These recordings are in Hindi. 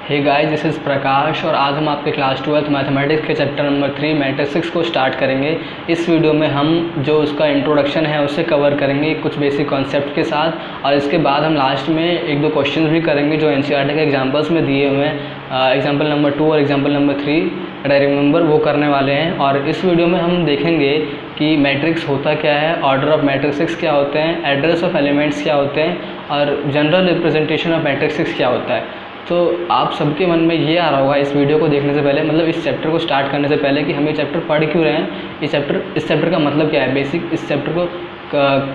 हे गाइस, दिस इज़ प्रकाश और आज हम आपके क्लास 12th मैथमेटिक्स के चैप्टर नंबर 3 मैट्रिक्स को स्टार्ट करेंगे। इस वीडियो में हम जो उसका इंट्रोडक्शन है उसे कवर करेंगे कुछ बेसिक कॉन्सेप्ट के साथ, और इसके बाद हम लास्ट में एक दो क्वेश्चन भी करेंगे जो एनसीईआरटी के एग्जाम्पल्स में दिए हुए हैं। एग्जाम्पल नंबर 2 और एग्जाम्पल नंबर 3 आई रिमेंबर वो करने वाले हैं। और इस वीडियो में हम देखेंगे कि मैट्रिक्स होता क्या है, ऑर्डर ऑफ मैट्रिक्स क्या होते हैं, एड्रेस ऑफ एलिमेंट्स क्या होते हैं, और जनरल रिप्रेजेंटेशन ऑफ मैट्रिक्स क्या होता है। तो आप सबके मन में ये आ रहा होगा इस वीडियो को देखने से पहले, मतलब इस चैप्टर को स्टार्ट करने से पहले, कि हम ये चैप्टर पढ़ क्यों रहे हैं, इस चैप्टर का मतलब क्या है, बेसिक इस चैप्टर को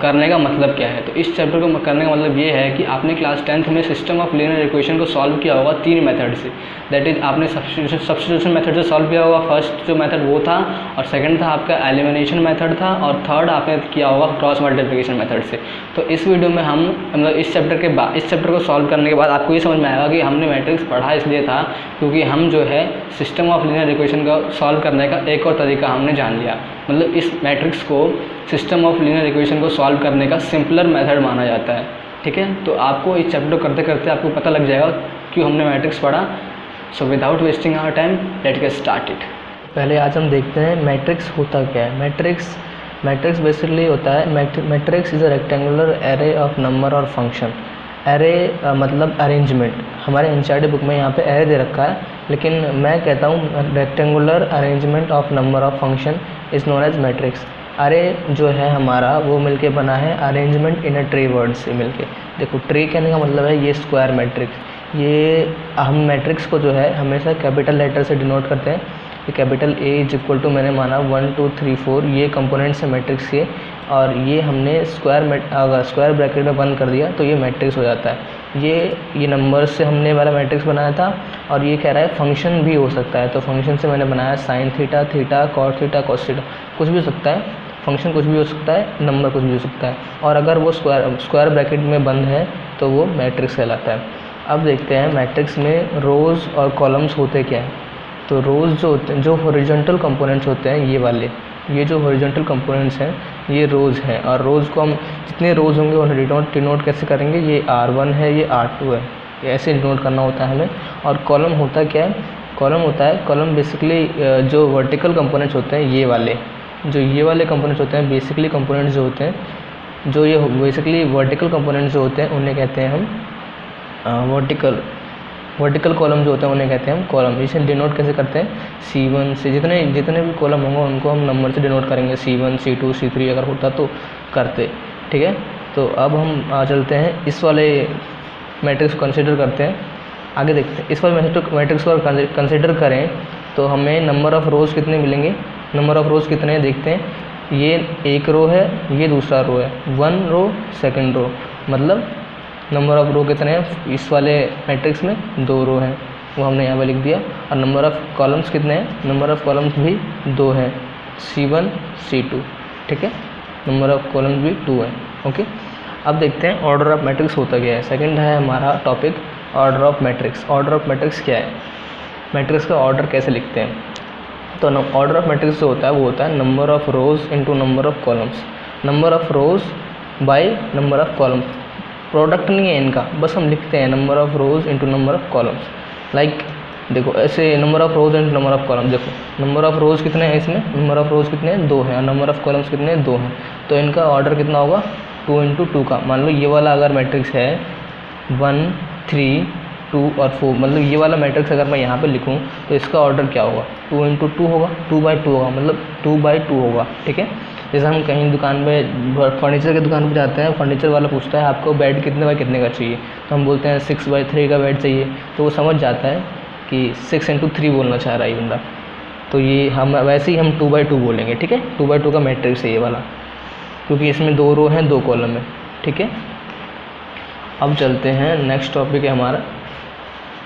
करने का मतलब क्या है। तो इस चैप्टर को करने का मतलब ये है कि आपने क्लास 10th में सिस्टम ऑफ लीनियर इक्वेशन को सॉल्व किया होगा 3 मेथड से। दैट इज़ आपने सब्स्टिट्यूशन मेथड से सॉल्व किया होगा, फर्स्ट जो मेथड वो था, और सेकंड था आपका एलिमिनेशन मेथड था, और थर्ड आपने किया होगा क्रॉस मल्टीप्लिकेशन मेथड से। तो इस वीडियो में हम मतलब इस चैप्टर को सॉल्व करने के बाद आपको ये समझ में आएगा कि हमने मैट्रिक्स पढ़ा इसलिए था क्योंकि हम जो है सिस्टम ऑफ लीनियर इक्वेशन का सॉल्व करने का एक और तरीका हमने जान लिया। मतलब इस मैट्रिक्स को सिस्टम ऑफ लीनियर इक्वेशन को सॉल्व करने का सिंपलर मेथड माना जाता है। ठीक है, तो आपको इस चैप्टर करते करते आपको पता लग जाएगा क्यों हमने मैट्रिक्स पढ़ा। So without wasting our time let's get started. पहले आज हम देखते हैं मैट्रिक्स होता क्या है। मैट्रिक्स बेसिकली होता है, matrix is a rectangular array of number और फंक्शन। एरे मतलब अरेंजमेंट, हमारे एनसीईआरटी बुक में यहाँ पे एरे दे रखा है, लेकिन मैं कहता हूँ rectangular arrangement of number of function is known as matrix. अरे जो है हमारा वो मिलके बना है arrangement in a tree word से मिलके। देखो, ट्री कहने का मतलब है ये स्क्वायर मैट्रिक्स। ये हम मैट्रिक्स को जो है हमेशा कैपिटल लेटर से डिनोट करते हैं। ये capital A is equal to, मैंने माना 1 2 3 4 ये कंपोनेंट्स है मैट्रिक्स के, और ये हमने अगर स्क्वायर ब्रैकेट में बंद कर दिया तो ये मैट्रिक्स हो जाता है। ये नंबर से हमने वाला मैट्रिक्स बनाया था, और ये कह रहा है फंक्शन भी हो सकता है, तो फंक्शन से मैंने बनाया sine theta cot theta cos theta, कुछ भी हो सकता है, फंक्शन कुछ भी हो सकता है, नंबर कुछ भी हो सकता है, और अगर वो स्क्वायर ब्रैकेट में बंद है तो वो मैट्रिक्स कहलाता है। अब देखते हैं मैट्रिक्स में रोज़ और कॉलम्स होते क्या हैं। तो रोज़ जो होते हैं, जो हॉरिजॉन्टल कंपोनेंट्स होते हैं, ये वाले, ये जो हॉरिजॉन्टल कंपोनेंट्स हैं ये रोज़ हैं, और रोज़ को हम जितने रोज़ होंगे उन्हें डिनोट कैसे करेंगे, ये R1 है, ये R2 है, ये ऐसे डिनोट करना होता है हमें। और कॉलम होता क्या है, कॉलम बेसिकली जो वर्टिकल कंपोनेंट्स होते हैं, ये वाले कंपोनेंट्स होते हैं, बेसिकली कंपोनेंट्स जो होते हैं, जो ये बेसिकली वर्टिकल कंपोनेंट्स जो होते हैं उन्हें कहते हैं हम वर्टिकल कॉलम जो होते हैं उन्हें कहते हैं हम कॉलम। इसे डिनोट कैसे करते हैं, C1 से जितने भी कॉलम होंगे उनको हम नंबर से डिनोट करेंगे, C1 C2 C3 अगर होता तो करते। ठीक है, तो अब हम चलते हैं इस वाले मैट्रिक्स को कंसिडर करते हैं, आगे देखते हैं। इस वाले मैट्रिक्स को कंसिडर करें तो हमें नंबर ऑफ़ रोज़ कितने मिलेंगे, नंबर ऑफ़ रोज़ कितने हैं देखते हैं। ये एक रो है, ये दूसरा रो है, 1 रो सेकेंड रो, मतलब नंबर ऑफ़ रो कितने हैं इस वाले मैट्रिक्स में, 2 रो हैं, वो हमने यहाँ पे लिख दिया। और नंबर ऑफ़ कॉलम्स कितने हैं, नंबर ऑफ़ कॉलम्स भी 2 हैं, C1 C2। ठीक है, नंबर ऑफ़ कॉलम्स भी 2 हैं। ओके, अब देखते हैं ऑर्डर ऑफ मैट्रिक्स होता क्या है। सेकंड है हमारा topic order of matrix. Order of matrix क्या है, मैट्रिक्स का ऑर्डर कैसे लिखते हैं। तो ऑर्डर ऑफ मैट्रिक्स जो होता है वो होता है number of rows into number of columns, number of rows by number of columns. Product नहीं है इनका, बस हम लिखते हैं number of rows into number of columns. Like देखो ऐसे, number of rows into number of columns. देखो नंबर ऑफ़ रोज़ कितने हैं इसमें, नंबर ऑफ़ रोज़ कितने हैं, 2 हैं, और नंबर ऑफ़ कॉलम्स कितने हैं, 2 हैं। तो इनका ऑर्डर कितना होगा, 2 इंटू 2 का। मान लो ये वाला अगर मैट्रिक्स है 1 3 2 और 4, मतलब ये वाला मैट्रिक्स अगर मैं यहाँ पे लिखूँ तो इसका ऑर्डर क्या होगा, 2 इंटू 2 होगा, 2/2 होगा, मतलब 2/2 होगा। ठीक है, जैसे हम कहीं दुकान पे फर्नीचर की दुकान पे जाते हैं, फर्नीचर वाला पूछता है आपको बेड कितने बाय कितने का चाहिए, तो हम बोलते हैं 6/3 का बेड चाहिए, तो वो समझ जाता है कि 6 इंटू 3 बोलना चाह रहा है ये बंदा, तो ये हम वैसे ही हम 2/2 बोलेंगे। ठीक है, 2/2 का मैट्रिक्स है ये वाला, क्योंकि इसमें 2 रो हैं 2 कॉलम है। ठीक है, अब चलते हैं, नेक्स्ट टॉपिक है हमारा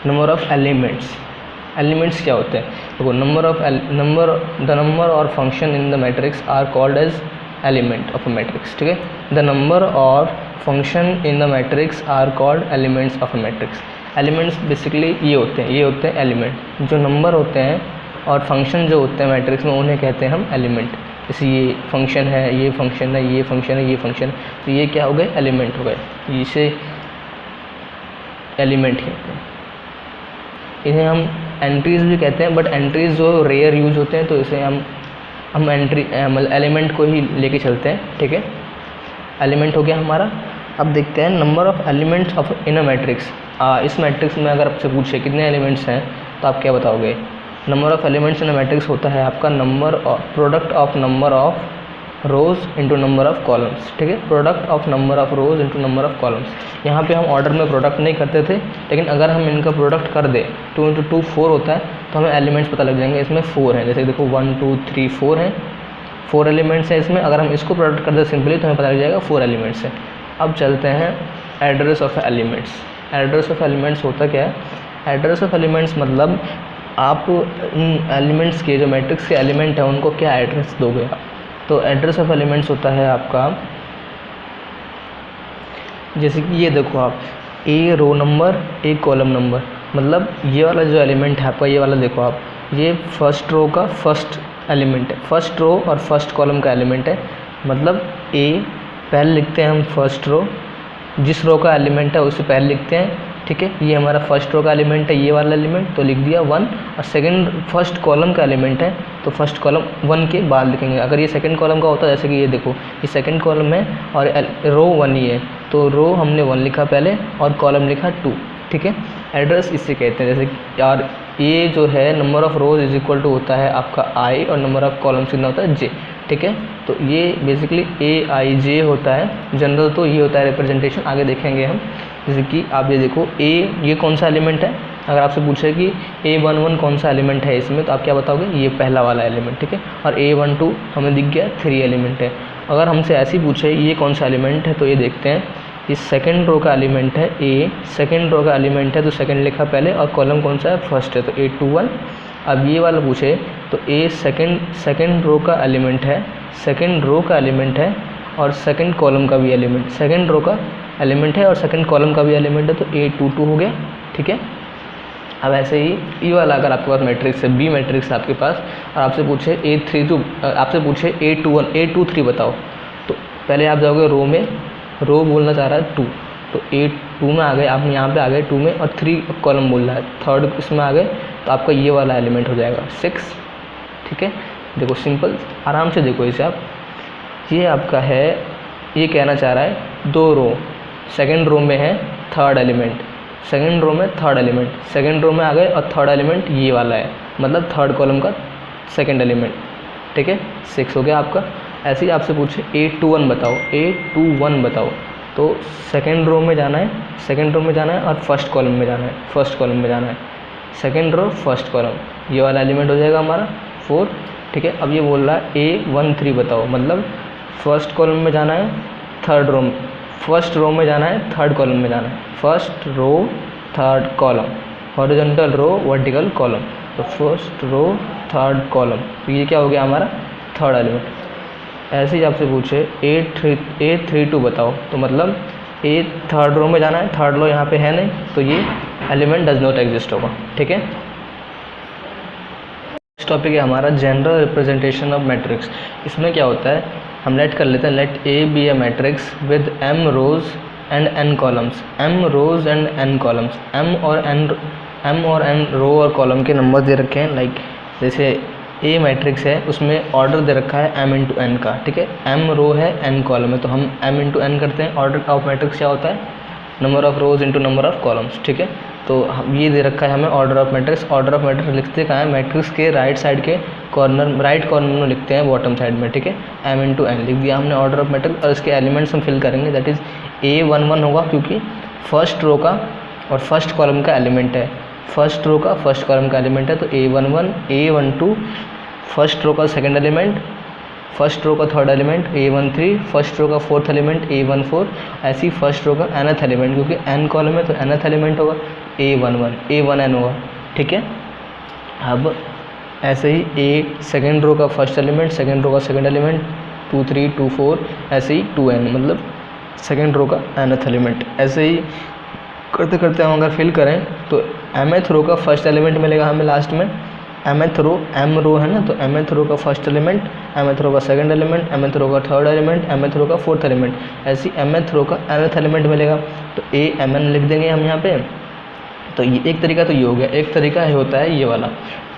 नंबर ऑफ़ एलिमेंट्स। एलिमेंट्स क्या होते हैं, देखो द नंबर और function in the matrix are called as element of a matrix. ठीक है, द नंबर और function in the matrix are called elements of a matrix. Elements basically ये होते हैं एलिमेंट। जो नंबर होते हैं और फंक्शन जो होते हैं मैट्रिक्स में उन्हें कहते हैं हम एलिमेंट। जैसे ये फंक्शन है, ये फंक्शन है, ये फंक्शन है, ये फंक्शन, तो ये क्या हो गए, एलिमेंट हो गए, इसे एलिमेंट कहते हैं। इन्हें हम एंट्रीज भी कहते हैं, बट एंट्रीज जो रेयर यूज होते हैं, तो इसे हम एंट्री मतलब एलिमेंट को ही लेके चलते हैं, ठीक है। एलिमेंट हो गया हमारा। अब देखते हैं number of elements of in a matrix. इस मैट्रिक्स में अगर आपसे पूछे कितने एलिमेंट्स हैं तो आप क्या बताओगे? Number of elements in a matrix होता है आपका product of number of rows into number of columns, ठीक है। Product of number of rows into number of columns. यहाँ पे हम ऑर्डर में प्रोडक्ट नहीं करते थे, लेकिन अगर हम इनका प्रोडक्ट कर दें 2 इंटू 2 4 होता है, तो हमें एलिमेंट्स पता लग जाएंगे। इसमें 4 हैं, जैसे देखो 1 2 3 4 हैं, 4 एलिमेंट्स हैं इसमें। अगर हम इसको प्रोडक्ट कर दें सिंपली तो हमें पता लग जाएगा 4 एलिमेंट्स हैं। अब चलते हैं address of elements. Address of elements होता क्या है? एड्रेस ऑफ एलिमेंट्स मतलब आप इन एलिमेंट्स के जो मैट्रिक्स के एलिमेंट हैं उनको क्या एड्रेस दोगे आप। तो एड्रेस ऑफ एलिमेंट्स होता है आपका, जैसे कि ये देखो आप, a row number a column number, मतलब ये वाला जो एलिमेंट है आपका, ये वाला देखो आप, ये फर्स्ट रो का फर्स्ट एलिमेंट है, फर्स्ट रो और फर्स्ट कॉलम का एलिमेंट है। मतलब ए पहले लिखते हैं हम फर्स्ट रो, जिस रो का एलिमेंट है उसे पहले लिखते हैं, ठीक है। ये हमारा फर्स्ट रो का एलिमेंट है, ये वाला एलिमेंट, तो लिख दिया 1। और सेकंड फर्स्ट कॉलम का एलिमेंट है तो फर्स्ट कॉलम 1 के बाद लिखेंगे। अगर ये सेकंड कॉलम का होता है, जैसे कि ये देखो ये सेकंड कॉलम है और रो 1 ही है, तो रो हमने 1 लिखा पहले और कॉलम लिखा 2, ठीक है। एड्रेस इससे कहते हैं। जैसे यार ये जो है number of rows is equal to होता है आपका आई और नंबर ऑफ़ कॉलम्स कितना होता है जे, ठीक है। तो ये बेसिकली ए आई जे होता है। जनरल तो ये होता है रिप्रेजेंटेशन, आगे देखेंगे हम। जैसे कि आप ये देखो ये कौन सा एलिमेंट है, अगर आपसे पूछे कि A11 कौन सा एलिमेंट है इसमें, तो आप क्या बताओगे? ये पहला वाला एलिमेंट, ठीक है। और A12 हमें दिख गया 3 एलिमेंट है। अगर हमसे ऐसे ही पूछे ये कौन सा एलिमेंट है, तो ये देखते हैं, ये सेकंड रो का एलिमेंट है ए, सेकंड रो का एलिमेंट है तो सेकंड लिखा पहले और कॉलम कौन सा है? फर्स्ट है, तो A21। अब ये वाला पूछे तो ए सेकंड रो का एलिमेंट है, सेकंड रो का एलिमेंट है और सेकंड कॉलम का भी एलिमेंट, सेकंड रो का एलिमेंट है और सेकंड कॉलम का भी एलिमेंट है, तो A22 हो गया, ठीक है। अब ऐसे ही ये वाला अगर आपके पास मैट्रिक्स है, बी मैट्रिक्स है आपके पास, और आपसे पूछे आपसे पूछे A23 बताओ, तो पहले आप जाओगे रो में, रो बोलना चाह रहा है 2, तो A2 में आ गए, आप यहाँ पे आ गए 2 में, और 3 कॉलम बोल रहा है, थर्ड इसमें आ गए, तो आपका ये वाला एलिमेंट हो जाएगा 6, ठीक है। देखो सिंपल, आराम से देखो इसे आप, ये आपका है, ये कहना चाह रहा है 2 रो, सेकंड रो में है थर्ड एलिमेंट, सेकंड रो में थर्ड एलिमेंट, सेकंड रो में आ गए और थर्ड एलिमेंट ये वाला है, मतलब थर्ड कॉलम का सेकंड एलिमेंट, ठीक है। 6 हो गया आपका। ऐसे ही आपसे पूछे A21 बताओ, A21 बताओ, तो सेकंड रो में जाना है, सेकंड रो में जाना है और फर्स्ट कॉलम में जाना है, फर्स्ट कॉलम में जाना है, सेकंड रो फर्स्ट कॉलम, ये वाला एलिमेंट हो जाएगा हमारा 4, ठीक है। अब ये बोल रहा है A13 बताओ, मतलब फर्स्ट कॉलम में जाना है, थर्ड रो, फर्स्ट रो में जाना है, थर्ड कॉलम में जाना है, first row third column, horizontal row vertical column, तो फर्स्ट रो थर्ड कॉलम, तो ये क्या हो गया हमारा थर्ड एलिमेंट। ऐसे ही आपसे पूछे A32 बताओ, तो मतलब ए थर्ड रो में जाना है, थर्ड रो यहाँ पे है नहीं, तो ये एलिमेंट डज नॉट एग्जिस्ट होगा, ठीक है। नेक्स्ट टॉपिक है हमारा जनरल रिप्रेजेंटेशन ऑफ मैट्रिक्स। इसमें क्या होता है, हम लेट कर लेते हैं, let A be a matrix with m rows and n columns, m rows and n columns, m और n रो और कॉलम के नंबर दे रखे हैं। लाइक जैसे ए मैट्रिक्स है, उसमें ऑर्डर दे रखा है m इंटू n का, ठीक है। m रो है, n कॉलम है, तो हम m इंटू n करते हैं। ऑर्डर ऑफ मैट्रिक्स क्या होता है? Number of rows into number of columns, ठीक है। तो ये दे रखा है हमें order of matrix. Order of matrix लिखते कहाँ है? मैट्रिक्स के राइट साइड के कॉर्नर, राइट कॉर्नर में लिखते हैं, बॉटम साइड में, ठीक है। m इंटू n लिख दिया हमने ऑर्डर ऑफ मैट्रिक्स, और इसके एलिमेंट्स हम फिल करेंगे, दैट इज़ A11 होगा, क्योंकि फर्स्ट रो का और फर्स्ट कॉलम का एलिमेंट है, फर्स्ट रो का फर्स्ट कॉलम का एलिमेंट है, तो A11, A12 फर्स्ट रो का सेकंड एलिमेंट, फर्स्ट रो का third element A13, first row का फोर्थ एलिमेंट A14, ऐसी फर्स्ट रो का nth एलिमेंट, क्योंकि n कॉलम है तो nth एलिमेंट होगा A11, A1n होगा, ठीक है। अब ऐसे ही A सेकंड रो का फर्स्ट एलिमेंट, सेकंड रो का सेकंड एलिमेंट 2 3 2 4, ऐसे ही 2n, मतलब सेकंड रो का nth एलिमेंट। ऐसे ही करते करते हम अगर फिल करें तो mth रो का फर्स्ट एलिमेंट मिलेगा हमें लास्ट में, mth रो, m रो है ना, तो mth रो का फर्स्ट एलिमेंट, mth रो का सेकंड एलिमेंट, mth रो का थर्ड एलिमेंट, mth रो का फोर्थ एलिमेंट, ऐसी mth रो का nth एलिमेंट मिलेगा, तो amn लिख देंगे हम यहाँ पे। तो ये एक तरीका तो ये हो गया, एक तरीका है होता है ये वाला।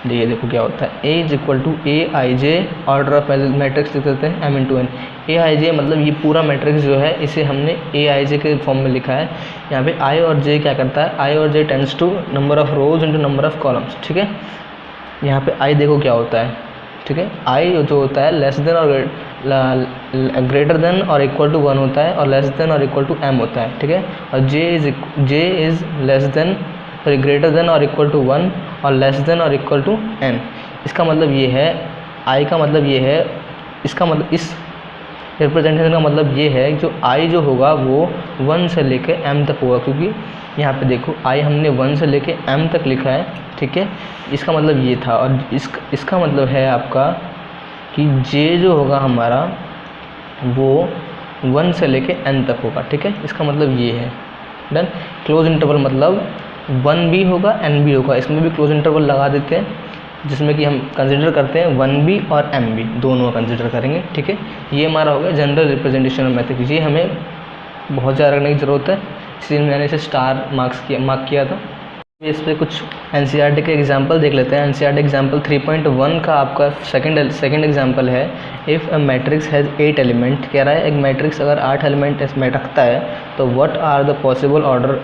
ये देखो क्या होता है, A is equal to a i j order of matrix लिख देते हैं m×n। ए आई जे मतलब ये पूरा मैट्रिक्स जो है इसे हमने ए आई जे के फॉर्म में लिखा है। यहाँ पे I और J क्या करता है, I और J tends to number of rows into number of columns, ठीक है। यहाँ पे I देखो क्या होता है, ठीक है। I जो होता है लेस देन और ग्रेटर देन और इक्वल टू 1 होता है, और लेस देन और इक्वल टू m होता है, ठीक है। और J is less than sorry greater than और इक्वल टू 1 और लेस देन और इक्वल टू n। इसका मतलब ये है, I का मतलब ये है, इसका मतलब इस रिप्रेजेंटेशन का मतलब ये है जो I जो होगा वो 1 से लेके m तक होगा, क्योंकि यहाँ पे देखो I हमने 1 से लेके m तक लिखा है, ठीक है। इसका मतलब ये था। और इसका मतलब है आपका कि J जो होगा हमारा वो 1 से लेके n तक होगा, ठीक है। इसका मतलब ये है। डन। क्लोज इंटरवल मतलब 1 भी होगा n भी होगा, इसमें भी क्लोज इंटरवल लगा देते हैं, जिसमें कि हम कंसिडर करते हैं 1b और m दोनों कंसिडर करेंगे, ठीक है। ये हमारा हो गया जनरल रिप्रेजेंटेशन ऑफ मैट्रिक्स। ये हमें बहुत ज़्यादा रखने की ज़रूरत है, इसलिए मैंने इसे स्टार मार्क किया था। इस पर कुछ NCERT के एग्जाम्पल देख लेते हैं। NCERT एग्जाम्पल 3.1 का आपका सेकंड एग्जाम्पल है, if a matrix has 8 element. कह रहा है एक मैट्रिक्स अगर 8 एलिमेंट इसमें रखता है तो what are the possible order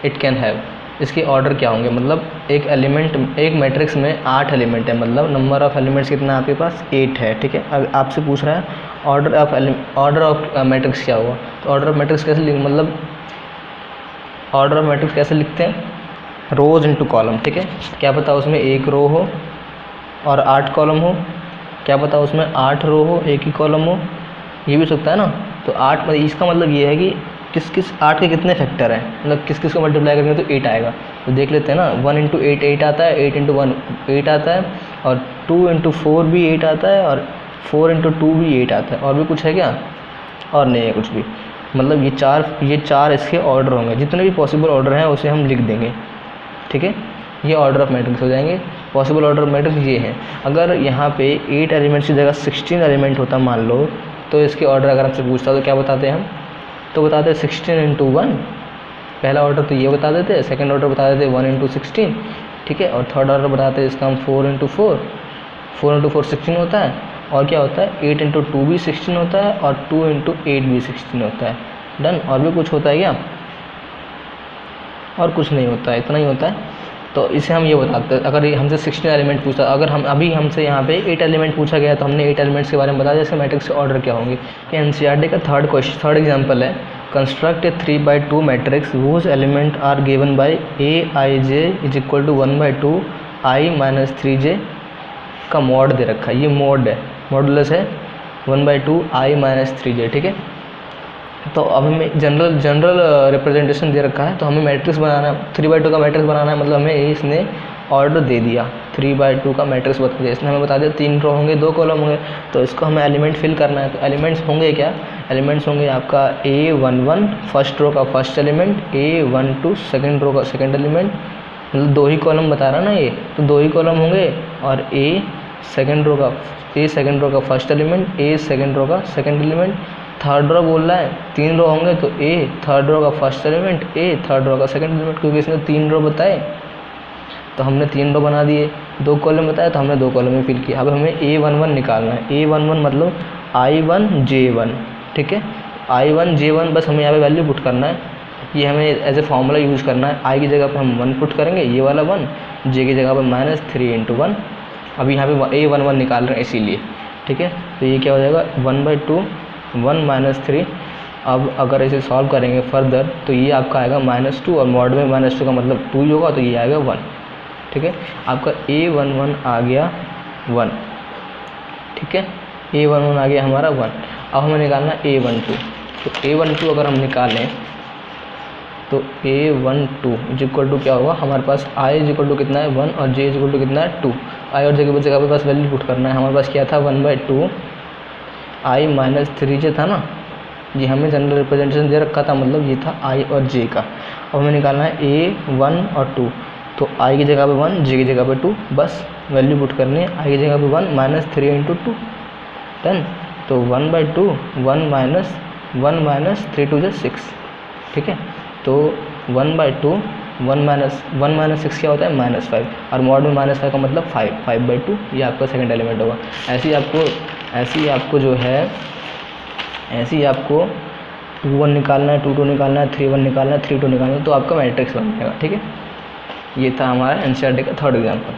it can have. इसके ऑर्डर क्या होंगे, मतलब एक मैट्रिक्स में 8 एलिमेंट है, मतलब नंबर ऑफ एलिमेंट्स कितना है आपके पास 8 है, ठीक है। अब आपसे पूछ रहा है ऑर्डर ऑफ मैट्रिक्स क्या हुआ। तो ऑर्डर ऑफ मैट्रिक्स कैसे लिखते हैं, रोज इंटू कॉलम, ठीक है। क्या पता उसमें 1 रो हो और 8 कॉलम हो, क्या पता उसमें 8 रो हो 1 ही कॉलम हो, ये भी सकता है ना। तो 8 इसका मतलब ये है कि किस 8 के कितने फैक्टर हैं, मतलब किस को मल्टीप्लाई करेंगे तो 8 आएगा। तो देख लेते हैं ना, 1 इंटू 8 8 आता है, 8 इंटू 1 8 आता है, और 2 इंटू 4 भी 8 आता है, और 4 इंटू 2 भी 8 आता है। और भी कुछ है क्या, और नहीं है कुछ भी। मतलब ये चार इसके ऑर्डर होंगे, जितने भी पॉसिबल ऑर्डर हैं उसे हम लिख देंगे, ठीक है। ये ऑर्डर ऑफ मैट्रिक्स हो जाएंगे। पॉसिबल ऑर्डर ऑफ मैट्रिक्स ये है। अगर यहाँ पे 8 एलिमेंट्स की जगह 16 एलिमेंट होता मान लो, तो इसके ऑर्डर अगर हमसे पूछता तो क्या बताते हैं हम, तो बताते हैं 16 इंटू 1। पहला ऑर्डर तो ये बता देते हैं, सेकंड ऑर्डर बता देते 1 इंटू 16, ठीक है। और थर्ड ऑर्डर बताते हैं इसका हम 4 इंटू 4 16 होता है। और क्या होता है 8 इंटू 2 भी 16 होता है, और 2 इंटू 8 भी 16 होता है। डन। और भी कुछ होता है क्या, और कुछ नहीं होता है, इतना ही होता है। तो इसे हम ये बताते हैं, अगर हमसे 16 एलिमेंट पूछा, अगर हम अभी हमसे यहाँ पे 8 एलिमेंट पूछा गया तो हमने 8 एलिमेंट्स के बारे में बता दिया, इसके मैट्रिक्स के ऑर्डर क्या होंगे। ये NCERT का थर्ड एग्जाम्पल है, construct a 3/2 matrix whose element are given by aij is equal to 1/2 i - 3j का मॉड दे रखा है। ये मॉड है, मॉडुलस है 1/2 i - 3j, ठीक है। तो अब हमें जनरल रिप्रेजेंटेशन दे रखा है, तो हमें मैट्रिक्स बनाना है, 3/2 का मैट्रिक्स बनाना है। मतलब हमें इसने ऑर्डर दे दिया, 3/2 का मैट्रिक्स बता दिया, इसने हमें बता दिया 3 रो होंगे 2 कॉलम होंगे, तो इसको हमें एलिमेंट फिल करना है। तो एलिमेंट्स होंगे क्या, एलिमेंट्स होंगे आपका A11 फर्स्ट रो का first element, A12 second row का सेकंड एलिमेंट, मतलब 2 ही कॉलम बता रहा ना ये, तो 2 ही कॉलम होंगे। और A सेकंड रो का first element, A second row का सेकंड एलिमेंट। थर्ड रो बोल रहा है 3 रो होंगे, तो A थर्ड रो का first element, A third row का सेकंड एलिमेंट, क्योंकि इसने 3 रो बताए तो हमने 3 रो बना दिए। 2 कॉलम बताया तो हमने 2 कॉलम में फिल किया। अब हमें A11 निकालना है। A11 मतलब I1 J1, ठीक है। I1 J1 बस हमें यहाँ पे वैल्यू पुट करना है, ये हमें एज ए फॉर्मूला यूज़ करना है। I की जगह पर हम 1 पुट करेंगे, ये वाला 1, J की जगह पर -3 × 1। अभी यहाँ पे A11 निकाल रहे हैं इसीलिए, ठीक है। तो ये क्या हो जाएगा 1/2 1 - 3। अब अगर इसे सॉल्व करेंगे फर्दर तो ये आपका आएगा -2, और मॉड में -2 का मतलब 2 ही होगा, तो ये आएगा 1, ठीक है। आपका A11 आ गया 1, ठीक है। A11 आ गया हमारा 1। अब हमें निकालना A12। तो A12 अगर हम निकालें तो A12 इज इक्वल टू क्या होगा, हमारे पास I इज इक्वल टू कितना है 1, और J इज इक्वल टू कितना है 2। I और J की जगह पे बस वैल्यू पुट करना है। हमारे पास क्या था 1/2 I - 3j था ना, ये हमें जनरल रिप्रेजेंटेशन दे रखा था, मतलब ये था I और J का। अब हमें निकालना है A1 और 2, तो I की जगह पे 1, J की जगह पे 2, बस वैल्यू पुट करनी है। I की जगह पे 1 -3 × 2, डन। तो 1/2 1 - 3 × 2 = 6, ठीक है। तो 1/2 वन माइनस सिक्स क्या होता है -5, और मॉड में -5 का मतलब 5/2, ये आपका सेकंड एलिमेंट होगा। ऐसे ही आपको जो है ऐसे ही आपको 2 1 निकालना है, 2 2 निकालना है, 3 1 निकालना है, 3 2 निकालना है, तो आपका मैट्रिक्स बन जाएगा। ठीक है, ये था हमारा एनसीईआरटी का थर्ड एग्जाम्पल।